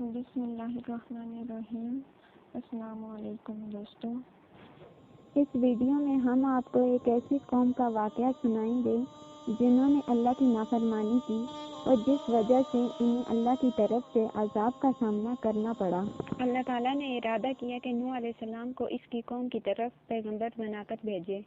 بسم اللہ الرحمن الرحیم۔ السلام علیکم دوستوں۔ اس ویڈیو میں ہم آپ کو ایک ایسی قوم کا واقعہ سنائیں گے جنہوں نے اللہ کی نافرمانی کی اور جس وجہ سے انہیں اللہ کی طرف سے عذاب کا سامنا کرنا پڑا۔ اللہ تعالیٰ نے ارادہ کیا کہ نوح علیہ السلام کو اس کی قوم کی طرف پیغمبر بنا کر بھیجے۔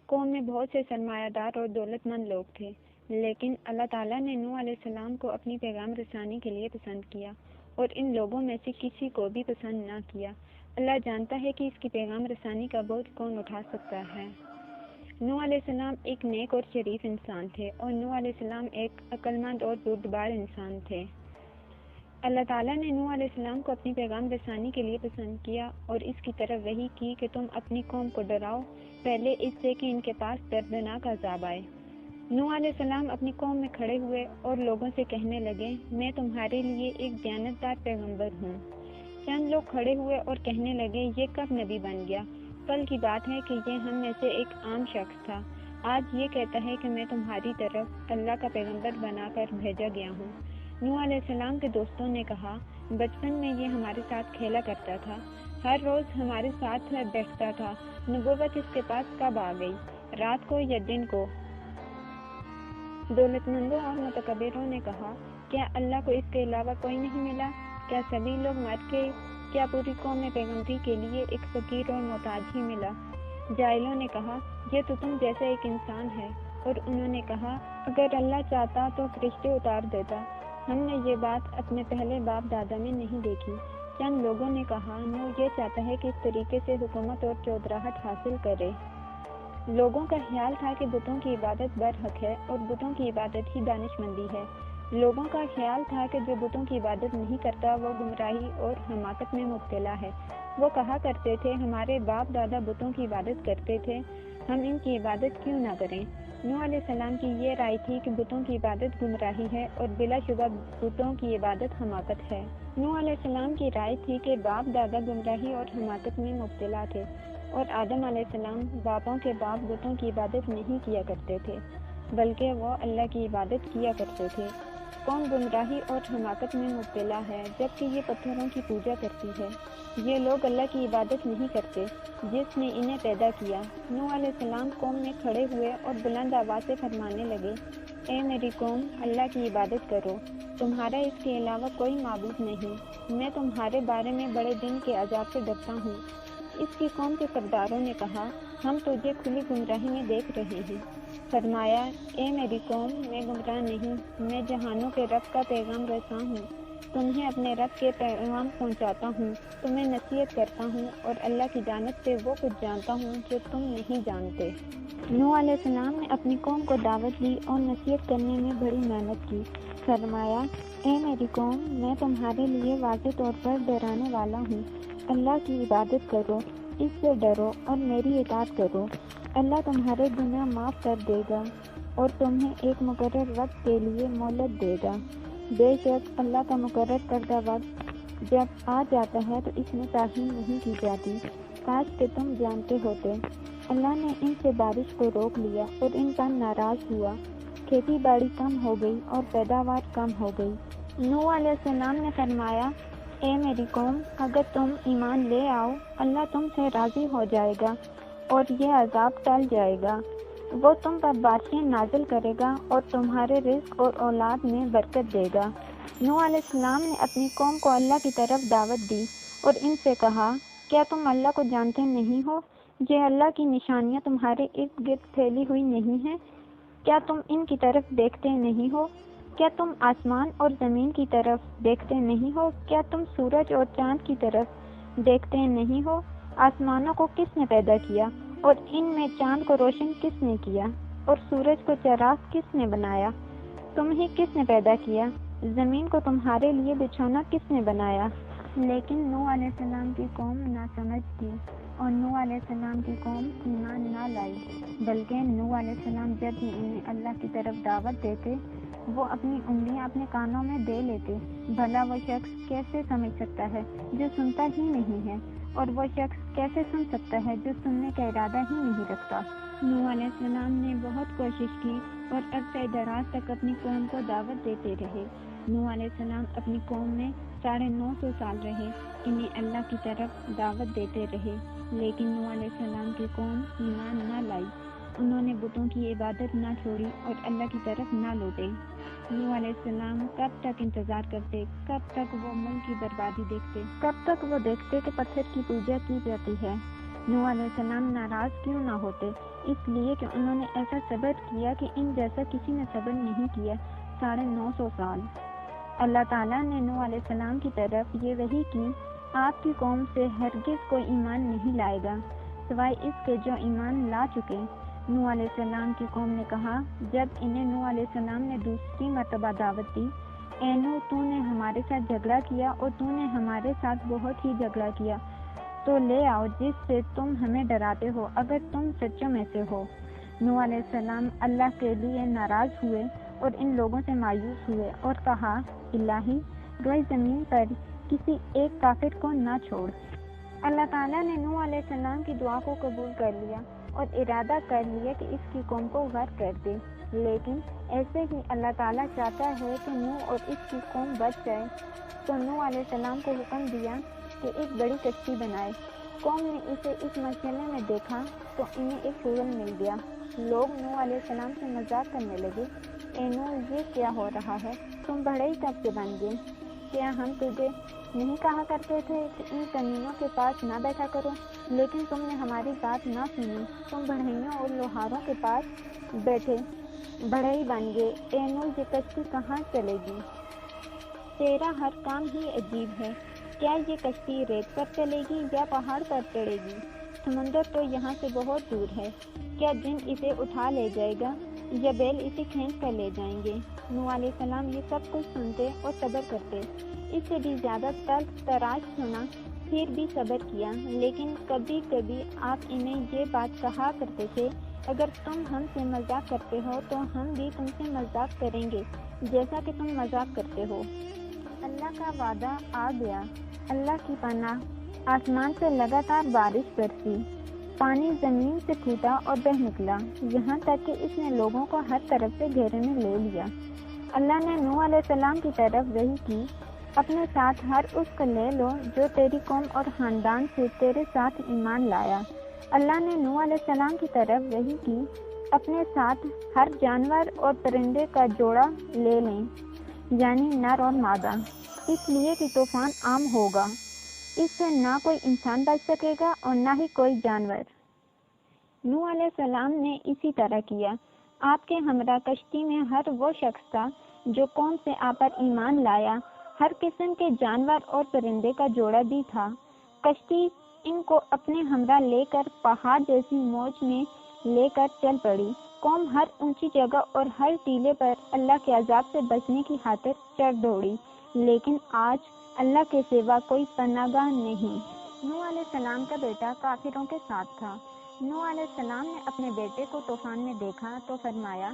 قوم میں بہت سے سرمایہ دار اور دولت مند لوگ تھے، لیکن اللہ تعالیٰ نے نوح علیہ السلام کو اپنی پیغام رسانی کے لیے پسند کیا اور ان لوگوں میں سے کسی کو بھی پسند نہ کیا۔ اللہ جانتا ہے کہ اس کی پیغام رسانی کا بوجھ کون اٹھا سکتا ہے۔ نوح علیہ السلام ایک نیک اور شریف انسان تھے اور نوح علیہ السلام ایک عقل مند اور بردبار انسان تھے۔ اللہ تعالیٰ نے نوح علیہ السلام کو اپنی پیغام رسانی کے لیے پسند کیا اور اس کی طرف وحی کی کہ تم اپنی قوم کو ڈراؤ پہلے اس سے کہ ان کے پاس دردناک عذاب آئے۔ نوح علیہ السلام اپنی قوم میں کھڑے ہوئے اور لوگوں سے کہنے لگے، میں تمہارے لیے ایک دیانتدار پیغمبر ہوں۔ چند لوگ کھڑے ہوئے اور کہنے لگے، یہ کب نبی بن گیا؟ کل کی بات ہے کہ یہ ہم میں سے ایک عام شخص تھا، آج یہ کہتا ہے کہ میں تمہاری طرف اللہ کا پیغمبر بنا کر بھیجا گیا ہوں۔ نوح علیہ السلام کے دوستوں نے کہا، بچپن میں یہ ہمارے ساتھ کھیلا کرتا تھا، ہر روز ہمارے ساتھ بیٹھتا تھا، نبوت اس کے پاس کب آ گئی، رات کو یا دن کو؟ دولت مندوں اور متکبروں نے کہا، کیا اللہ کو اس کے علاوہ کوئی نہیں ملا؟ کیا سبھی لوگ مر گئے؟ کیا پوری قوم میں پیغمبری کے لیے ایک فقیر اور محتاج ہی ملا؟ جاہلوں نے کہا، یہ تو تم جیسا ایک انسان ہے، اور انہوں نے کہا، اگر اللہ چاہتا تو فرشتے اتار دیتا۔ ہم نے یہ بات اپنے پہلے باپ دادا میں نہیں دیکھی۔ چند لوگوں نے کہا، نوح یہ چاہتا ہے کہ اس طریقے سے حکومت اور چودراہٹ حاصل کرے۔ لوگوں کا خیال تھا کہ بتوں کی عبادت برحق ہے اور بتوں کی عبادت ہی دانش مندی ہے۔ لوگوں کا خیال تھا کہ جو بتوں کی عبادت نہیں کرتا وہ گمراہی اور حماقت میں مبتلا ہے۔ وہ کہا کرتے تھے، ہمارے باپ دادا بتوں کی عبادت کرتے تھے، ہم ان کی عبادت کیوں نہ کریں؟ نوح علیہ السلام کی یہ رائے تھی کہ بتوں کی عبادت گمراہی ہے اور بلا شبہ بتوں کی عبادت حماقت ہے۔ نوح علیہ السلام کی رائے تھی کہ باپ دادا گمراہی اور حماقت میں مبتلا تھے اور آدم علیہ السلام باپوں کے باپ بتوں کی عبادت نہیں کیا کرتے تھے، بلکہ وہ اللہ کی عبادت کیا کرتے تھے۔ قوم گمراہی اور حماقت میں مبتلا ہے جبکہ یہ پتھروں کی پوجا کرتی ہے۔ یہ لوگ اللہ کی عبادت نہیں کرتے جس نے انہیں پیدا کیا۔ نوح علیہ السلام قوم میں کھڑے ہوئے اور بلند آواز سے فرمانے لگے، اے میری قوم، اللہ کی عبادت کرو، تمہارا اس کے علاوہ کوئی معبود نہیں۔ میں تمہارے بارے میں بڑے دن کے عذاب سے ڈرتا ہوں۔ اس کی قوم کے سرداروں نے کہا، ہم تجھے کھلی گمراہی میں دیکھ رہے ہیں۔ فرمایا، اے میری قوم، میں گمراہ نہیں، میں جہانوں کے رب کا پیغام رساں ہوں، تمہیں اپنے رب کے پیغام پہنچاتا ہوں، تمہیں نصیحت کرتا ہوں اور اللہ کی جانب سے وہ کچھ جانتا ہوں جو تم نہیں جانتے۔ نوح علیہ السلام نے اپنی قوم کو دعوت دی اور نصیحت کرنے میں بڑی محنت کی۔ فرمایا، اے میری قوم، میں تمہارے لیے واضح طور پر ڈرانے والا ہوں، اللہ کی عبادت کرو، اس سے ڈرو اور میری اطاعت کرو۔ اللہ تمہارے گناہ معاف کر دے گا اور تمہیں ایک مقرر وقت کے لیے مہلت دے گا۔ بے شک اللہ کا مقرر کردہ وقت جب آ جاتا ہے تو اس میں تاخیر نہیں کی جاتی۔ کاش کہ تم جانتے ہوتے۔ اللہ نے ان سے بارش کو روک لیا اور ان پر ناراض ہوا، کھیتی باڑی کم ہو گئی اور پیداوار کم ہو گئی۔ نوح علیہ السلام نے فرمایا، اے میری قوم، اگر تم ایمان لے آؤ، اللہ تم سے راضی ہو جائے گا اور یہ عذاب ٹل جائے گا۔ وہ تم پر بارشیں نازل کرے گا اور تمہارے رزق اور اولاد میں برکت دے گا۔ نوح علیہ السلام نے اپنی قوم کو اللہ کی طرف دعوت دی اور ان سے کہا، کیا تم اللہ کو جانتے نہیں ہو؟ یہ اللہ کی نشانیاں تمہارے ارد گرد پھیلی ہوئی نہیں ہیں؟ کیا تم ان کی طرف دیکھتے نہیں ہو؟ کیا تم آسمان اور زمین کی طرف دیکھتے نہیں ہو؟ کیا تم سورج اور چاند کی طرف دیکھتے نہیں ہو؟ آسمانوں کو کس نے پیدا کیا اور ان میں چاند کو روشن کس نے کیا اور سورج کو چراغ کس نے بنایا؟ تمہیں کس نے پیدا کیا؟ زمین کو تمہارے لیے بچھونا کس نے بنایا؟ لیکن نوح علیہ السلام کی قوم ناسمجھ تھی اور نوح علیہ السلام کی قوم ایمان نہ لائی، بلکہ نوح علیہ السلام جب بھی انہیں اللہ کی طرف دعوت دیتے وہ اپنی انگلیاں اپنے کانوں میں دے لیتے۔ بھلا وہ شخص کیسے سمجھ سکتا ہے جو سنتا ہی نہیں ہے، اور وہ شخص کیسے سن سکتا ہے جو سننے کا ارادہ ہی نہیں رکھتا۔ نوح علیہ السلام نے بہت کوشش کی اور عرصہ دراز تک اپنی قوم کو دعوت دیتے رہے، نوح علیہ السلام اپنی قوم میں 950 سال رہے، انہیں اللہ کی طرف دعوت دیتے رہے، لیکن نوح علیہ السلام کی قوم ایمان نہ لائی، انہوں نے بتوں کی عبادت نہ چھوڑی اور اللہ کی طرف نہ لوٹے۔ نوح علیہ السلام کب تک انتظار کرتے، کب تک وہ ملک کی بربادی دیکھتے، کب تک وہ دیکھتے کہ پتھر کی پوجا کی جاتی ہے۔ نوح علیہ السلام ناراض کیوں نہ ہوتے؟ اس لیے کہ انہوں نے ایسا صبر کیا کہ ان جیسا کسی نے صبر نہیں کیا 950 سال۔ اللہ تعالیٰ نے نوح علیہ السلام کی طرف یہ وحی کی، آپ کی قوم سے ہرگز کوئی ایمان نہیں لائے گا سوائے اس کے جو ایمان لا چکے۔ نوح علیہ السلام کی قوم نے کہا جب انہیں نوح علیہ السلام نے دوسری مرتبہ دعوت دی، اے نوح، تو نے ہمارے ساتھ جھگڑا کیا اور تو نے ہمارے ساتھ بہت ہی جھگڑا کیا، تو لے آؤ جس سے تم ہمیں ڈراتے ہو اگر تم سچوں میں سے ہو۔ نوح علیہ السلام اللہ کے لیے ناراض ہوئے اور ان لوگوں سے مایوس ہوئے اور کہا، الہی، روئے زمین پر کسی ایک کافر کو نہ چھوڑ۔ اللہ تعالیٰ نے نوح علیہ السلام کی دعا کو قبول کر لیا اور ارادہ کر لیا کہ اس کی قوم کو غرق کر دے، لیکن ایسے ہی اللہ تعالیٰ چاہتا ہے کہ نوح اور اس کی قوم بچ جائے، تو نوح علیہ السلام کو حکم دیا کہ ایک بڑی کشتی بنائے۔ قوم نے اسے اس مرحلے میں دیکھا تو انہیں ایک شغل مل گیا۔ لوگ نوح علیہ السلام سے مذاق کرنے لگے، اے نوح، یہ کیا ہو رہا ہے؟ تم بڑے ہی کب سے بن گئے؟ کیا ہم تجھے نہیں کہا کرتے تھے کہ ان کمینوں کے پاس نہ بیٹھا کرو؟ لیکن تم نے ہماری بات نہ سنی، تم بڑھئیوں اور لوہاروں کے پاس بیٹھے بڑے ہی بن گئے۔ اے نوح، یہ کشتی کہاں چلے گی؟ تیرا ہر کام ہی عجیب ہے۔ کیا یہ کشتی ریت پر چلے گی یا پہاڑ پر چڑھے گی؟ سمندر تو یہاں سے بہت دور ہے۔ کیا جن اسے اٹھا لے جائے گا یا بیل اسے کھینچ کر لے جائیں گے؟ نوح علیہ السلام یہ سب کچھ سنتے اور صبر کرتے، اس سے بھی زیادہ تلخ تراش سنا، پھر بھی صبر کیا، لیکن کبھی کبھی آپ انہیں یہ بات کہا کرتے تھے، اگر تم ہم سے مذاق کرتے ہو تو ہم بھی تم سے مذاق کریں گے جیسا کہ تم مذاق کرتے ہو۔ اللہ کا وعدہ آ گیا، اللہ کی پناہ، آسمان سے لگاتار بارش برسی، پانی زمین سے پھوٹا اور بہہ نکلا، یہاں تک کہ اس نے لوگوں کو ہر طرف سے گھیرے میں لے لیا۔ اللہ نے نوح علیہ السلام کی طرف وحی کی، اپنے ساتھ ہر اس کو لے لو جو تیری قوم اور خاندان سے تیرے ساتھ ایمان لایا۔ اللہ نے نوح علیہ السلام کی طرف وحی کی، اپنے ساتھ ہر جانور اور پرندے کا جوڑا لے لیں، یعنی نر اور مادہ، اس لیے کہ طوفان عام ہوگا، اس سے نہ کوئی انسان بچ سکے گا اور نہ ہی کوئی جانور۔ نوح علیہ السلام نے اسی طرح کیا۔ آپ کے ہمراہ کشتی میں ہر وہ شخص تھا جو قوم سے آپ پر ایمان لایا، ہر قسم کے جانور اور پرندے کا جوڑا بھی تھا۔ کشتی ان کو اپنے ہمراہ لے کر پہاڑ جیسی موج میں لے کر چل پڑی۔ قوم ہر اونچی جگہ اور ہر ٹیلے پر اللہ کے عذاب سے بچنے کی خاطر چڑھ دوڑی، لیکن آج اللہ کے سوا کوئی پناہ گاہ نہیں۔ نوح علیہ السلام کا بیٹا کافروں کے ساتھ تھا۔ نوح علیہ السلام نے اپنے بیٹے کو طوفان میں دیکھا تو فرمایا،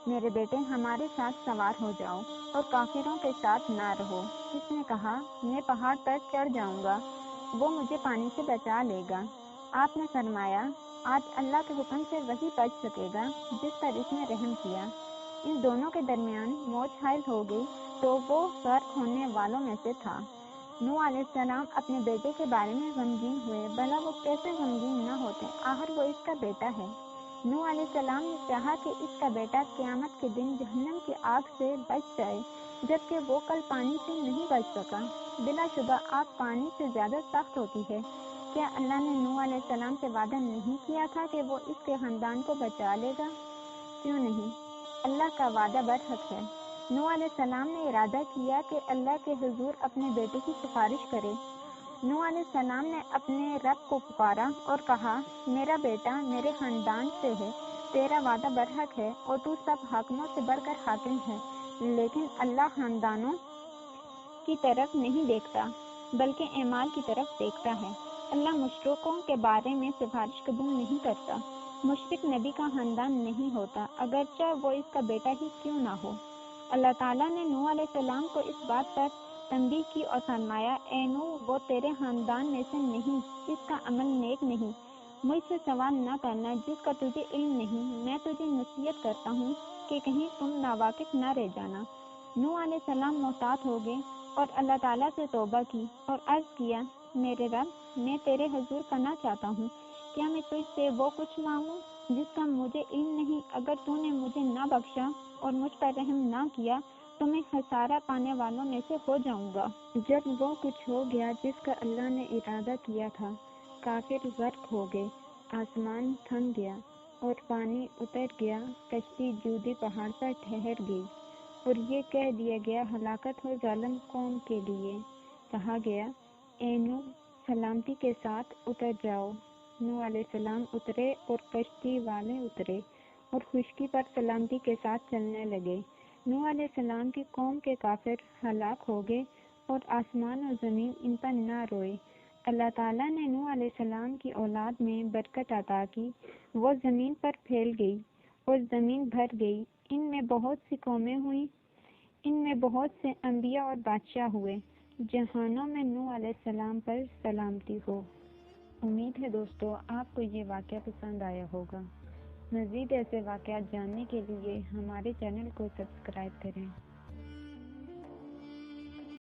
میرے بیٹے، ہمارے ساتھ سوار ہو جاؤ اور کافروں کے ساتھ نہ رہو۔ اس نے کہا، میں پہاڑ پر چڑھ جاؤں گا، وہ مجھے پانی سے بچا لے گا۔ آپ نے فرمایا، آج اللہ کے حکم سے وہی بچ سکے گا جس پر اس نے رحم کیا۔ ان دونوں کے درمیان موج حائل ہو گئی تو وہ غرق ہونے والوں میں سے تھا۔ نوح علیہ السلام اپنے بیٹے کے بارے میں غمگین ہوئے، بھلا وہ کیسے غمگین نہ ہوتے، آخر وہ اس کا بیٹا ہے۔ نوح علیہ السلام نے چاہا کہ اس کا بیٹا قیامت کے دن جہنم کی آگ سے بچ جائے، جبکہ وہ کل پانی سے نہیں بچ سکا۔ بلا شبہ آگ پانی سے زیادہ سخت ہوتی ہے۔ کیا اللہ نے نوح علیہ السلام سے وعدہ نہیں کیا تھا کہ وہ اس کے خاندان کو بچا لے گا؟ کیوں نہیں؟ اللہ کا وعدہ برحق ہے۔ نوح علیہ السلام نے ارادہ کیا کہ اللہ کے حضور اپنے بیٹے کی سفارش کرے۔ نوح علیہ السلام نے اپنے رب کو پکارا اور کہا، میرا بیٹا میرے خاندان سے ہے، تیرا وعدہ برحق ہے اور تو سب حاکموں سے بڑھ کر حاکم ہے، لیکن اللہ خاندانوں کی طرف نہیں دیکھتا بلکہ اعمال کی طرف دیکھتا ہے۔ اللہ مشرکوں کے بارے میں سفارش قبول نہیں کرتا۔ مشرک نبی کا خاندان نہیں ہوتا، اگرچہ وہ اس کا بیٹا ہی کیوں نہ ہو۔ اللہ تعالیٰ نے نوح علیہ السلام کو اس بات پر تنبیہ کی اور فرمایا، اے نوح، وہ تیرے خاندان میں سے نہیں، اس کا عمل نیک نہیں۔ مجھ سے سوال نہ کرنا جس کا تجھے علم نہیں، میں تجھے نصیحت کرتا ہوں کہ کہیں تم ناواقف نہ رہ جانا۔ نوح علیہ السلام محتاط ہو گئے اور اللہ تعالیٰ سے توبہ کی اور عرض کیا، میرے رب، میں تیرے حضور پناہ چاہتا ہوں، کیا میں تجھ سے وہ کچھ مانگوں جس کا مجھے علم نہیں؟ اگر تو نے مجھے نہ بخشا اور مجھ پر رحم نہ کیا تو میں خسارہ پانے والوں میں سے ہو جاؤں گا۔ جب وہ کچھ ہو گیا جس کا اللہ نے ارادہ کیا تھا، کافر غرق ہو گئے، آسمان تھم گیا اور پانی اتر گیا، کشتی جودی پہاڑ پر ٹھہر گئی، اور یہ کہہ دیا گیا ہلاکت ہو ظالم قوم کے لیے۔ کہا گیا، اے نوح، سلامتی کے ساتھ اتر جاؤ۔ نوح علیہ السلام اترے اور کشتی والے اترے اور خشکی پر سلامتی کے ساتھ چلنے لگے۔ نوح علیہ السلام کی قوم کے کافر ہلاک ہو گئے اور آسمان اور زمین ان پر نہ روئے۔ اللہ تعالیٰ نے نوح علیہ السلام کی اولاد میں برکت عطا کی، وہ زمین پر پھیل گئی اور زمین بھر گئی، ان میں بہت سی قومیں ہوئیں، ان میں بہت سے انبیاء اور بادشاہ ہوئے، جہانوں میں نوح علیہ السلام پر سلامتی ہو۔ امید ہے دوستو آپ کو یہ واقعہ پسند آیا ہوگا۔ مزید ایسے واقعات جاننے کے لیے ہمارے چینل کو سبسکرائب کریں۔